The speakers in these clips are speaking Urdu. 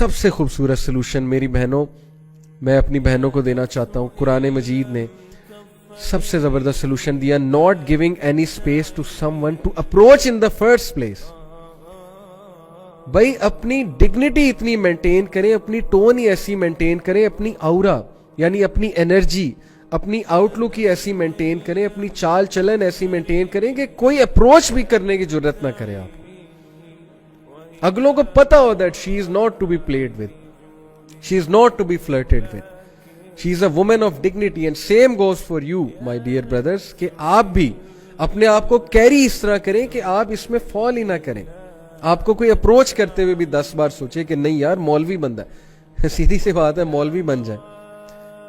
سب سے خوبصورت سلوشن میری بہنوں میں اپنی بہنوں کو دینا چاہتا ہوں. قرآن مجید نے سب سے زبردست سلوشن دیا, not giving any space to someone to approach in the first place. بھائی اپنی ڈگنیٹی اتنی مینٹین کریں, اپنی ٹون ہی ایسی مینٹین کریں, اپنی اورا یعنی اپنی انرجی, اپنی آؤٹ لک ہی ایسی مینٹین کریں, اپنی چال چلن ایسی مینٹین کریں کہ کوئی اپروچ بھی کرنے کی جرت نہ کرے. آپ اگلوں کو پتا ہو that she is not to be played with, she is not to be flirted with, she is a woman of dignity. And same goes for you my dear brothers, کہ آپ بھی اپنے آپ کو کیری اس طرح کریں کہ آپ اس میں فال ہی نہ کریں. آپ کو کوئی اپروچ کرتے ہوئے بھی 10 بار سوچے کہ نہیں یار مولوی بندہ ہے, سیدھی سی بات ہے مولوی بن جائے,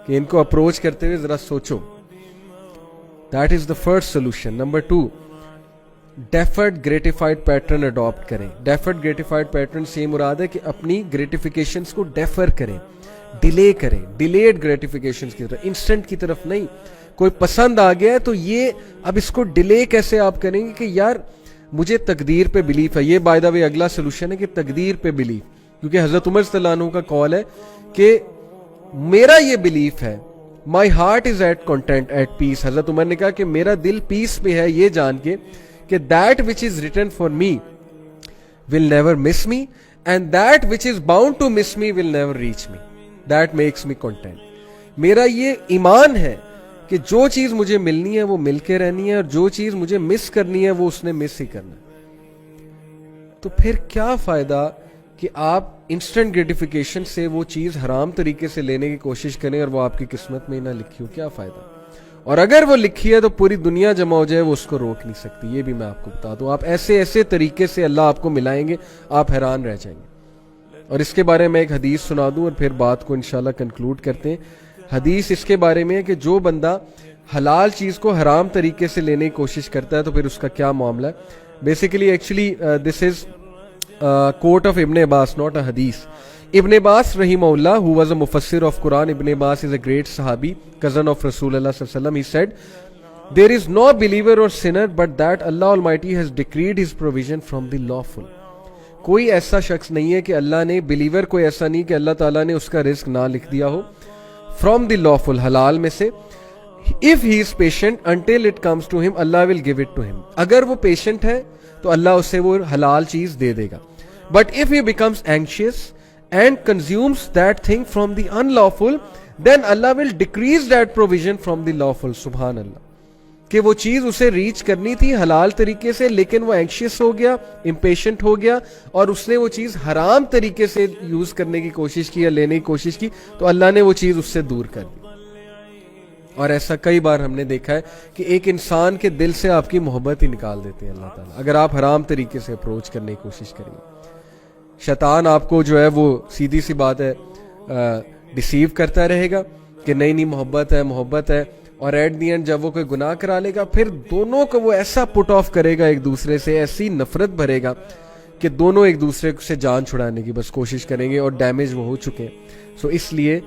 کہ ان کو اپروچ کرتے ہوئے ذرا سوچو. That is the first solution. Number 2, deferred gratified pattern adopt کریں. deferred gratified pattern سے مراد ہے کہ اپنی gratifications کو ڈیفر کریں, ڈیلے کریں, delayed gratifications کی طرف, انسٹنٹ کی طرف نہیں. کوئی پسند آ گیا ہے تو یہ اب اس کو ڈیلے کیسے آپ کریں گے کہ یار مجھے تقدیر پہ بلیف ہے. یہ بائی دا وے اگلا سلوشن ہے کہ تقدیر پہ بلیف, کیونکہ حضرت عمر صلی اللہ عنہ کا قول ہے کہ میرا یہ بلیف ہے, my heart is at content at peace. Hazrat Umar نے کہا کہ میرا دل پیس پہ ہے یہ جان کے کہ that which is written for me will never miss me, and that which is bound to miss me will never reach me. That makes me content. میرا یہ ایمان ہے کہ جو چیز مجھے ملنی ہے وہ مل کے رہنی ہے, اور جو چیز مجھے مس کرنی ہے وہ اس نے مس ہی کرنا ہے. تو پھر کیا فائدہ کہ آپ انسٹنٹ گریٹیفیکیشن سے وہ چیز حرام طریقے سے لینے کی کوشش کریں اور وہ آپ کی قسمت میں ہی نہ لکھی ہو. کیا فائدہ؟ اور اگر وہ لکھی ہے تو پوری دنیا جمع ہو جائے وہ اس کو روک نہیں سکتی. یہ بھی میں آپ کو بتا دوں. آپ ایسے ایسے طریقے سے اللہ آپ کو ملائیں گے, آپ حیران رہ جائیں گے. اور اس کے بارے میں ایک حدیث سنا دوں اور پھر بات کو انشاءاللہ کنکلوڈ کرتے ہیں. حدیث اس کے بارے میں ہے کہ جو بندہ حلال چیز کو حرام طریقے سے لینے کی کوشش کرتا ہے تو پھر اس کا کیا معاملہ ہے. Basically actually this is quote of Ibn Abbas, not a hadith. Ibn Abbas rahimahullah, who was a mufassir of Quran, Ibn Abbas is a great sahabi, cousin of Rasulullah sallallahu alaihi wasallam. He said, there is no believer or sinner but that Allah Almighty has decreed his provision from the lawful. کوئی ایسا شخص نہیں ہے کہ اللہ نے, بلیور کوئی ایسا نہیں کہ اللہ تعالیٰ نے اس کا رزق نہ لکھ دیا ہو, from the lawful, حلال میں سے. if he is patient until it comes to him, Allah will give it to him. اگر وہ پیشنٹ ہے تو اللہ اسے وہ حلال چیز دے دے گا. But if he becomes anxious and consumes that thing from the unlawful, then Allah will decrease that provision from the lawful. سبحان اللہ. کہ وہ چیز اسے ریچ کرنی تھی حلال طریقے سے, لیکن وہ اینکشیس ہو گیا, امپیشنٹ ہو گیا, اور اس نے وہ چیز حرام طریقے سے یوز کرنے کی کوشش کی یا لینے کی کوشش کی, تو اللہ نے وہ چیز اس سے دور کر دی. اور ایسا کئی بار ہم نے دیکھا ہے کہ ایک انسان کے دل سے آپ کی محبت ہی نکال دیتے ہیں اللہ تعالیٰ, اگر آپ حرام طریقے سے اپروچ کرنے کی کوشش کریں. شیطان آپ کو جو ہے وہ سیدھی سی بات ہے ڈیسیو کرتا رہے گا کہ نہیں نہیں محبت ہے محبت ہے, اور ایٹ دی اینڈ جب وہ کوئی گناہ کرا لے گا پھر دونوں کو وہ ایسا پٹ آف کرے گا ایک دوسرے سے, ایسی نفرت بھرے گا کہ دونوں ایک دوسرے سے جان چھڑانے کی بس کوشش کریں گے, اور ڈیمیج وہ ہو چکے ہیں. سو اس لیے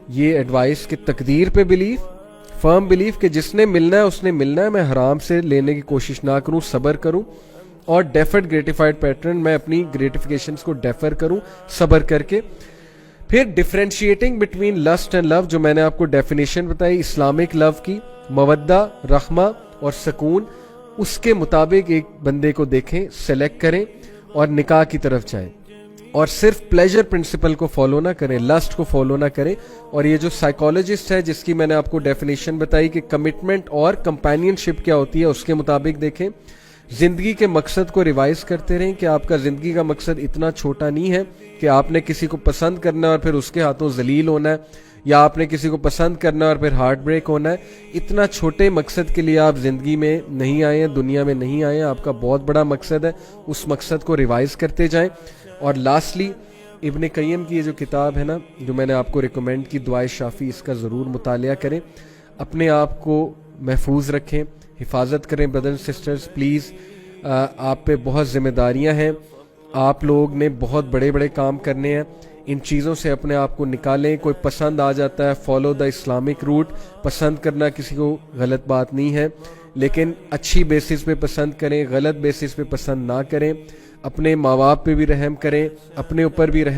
یہ ایڈوائس کہ تقدیر پہ بلیف, فرم بلیف کہ جس نے ملنا ہے اس نے ملنا ہے, میں حرام سے لینے کی کوشش نہ کروں, صبر کروں. اور ڈیفرڈ گریٹیفائڈ پیٹرن, میں اپنی گریٹیفیکیشنز کو ڈیفر کروں صبر کر کے. پھر ڈیفرینشیٹنگ بٹوین لسٹ اینڈ لو, جو میں نے آپ کو ڈیفینیشن بتائی اسلامک لو کی, مودہ, رحمہ اور سکون, اس کے مطابق ایک بندے کو دیکھیں, سلیکٹ کریں اور نکاح کی طرف جائیں. اور صرف پلیجر پرنسپل کو فالو نہ کریں, لسٹ کو فالو نہ کریں. اور یہ جو سائیکالوجسٹ ہے جس کی میں نے آپ کو ڈیفینیشن بتائی کہ کمٹمنٹ اور کمپینین شپ کیا ہوتی ہے, اس کے مطابق دیکھیں. زندگی کے مقصد کو ریوائز کرتے رہیں کہ آپ کا زندگی کا مقصد اتنا چھوٹا نہیں ہے کہ آپ نے کسی کو پسند کرنا ہے اور پھر اس کے ہاتھوں ذلیل ہونا ہے, یا آپ نے کسی کو پسند کرنا ہے اور پھر ہارٹ بریک ہونا ہے. اتنا چھوٹے مقصد کے لیے آپ زندگی میں نہیں آئے ہیں, دنیا میں نہیں آئے ہیں. آپ کا بہت بڑا مقصد ہے, اس مقصد کو ریوائز کرتے جائیں. اور لاسٹلی ابن قیم کی یہ جو کتاب ہے نا, جو میں نے آپ کو ریکمینڈ کی, دعائے شافی, اس کا ضرور مطالعہ کریں. اپنے آپ کو محفوظ رکھیں, حفاظت کریں. بردرز سسٹرز پلیز, آپ پہ بہت ذمہ داریاں ہیں, آپ لوگ نے بہت بڑے بڑے کام کرنے ہیں. ان چیزوں سے اپنے آپ کو نکالیں. کوئی پسند آ جاتا ہے, فالو دا اسلامک روٹ. پسند کرنا کسی کو غلط بات نہیں ہے, لیکن اچھی بیسس پہ پسند کریں, غلط بیسس پہ پسند نہ کریں. اپنے ماں باپ پہ بھی رحم کریں, اپنے اوپر بھی رحم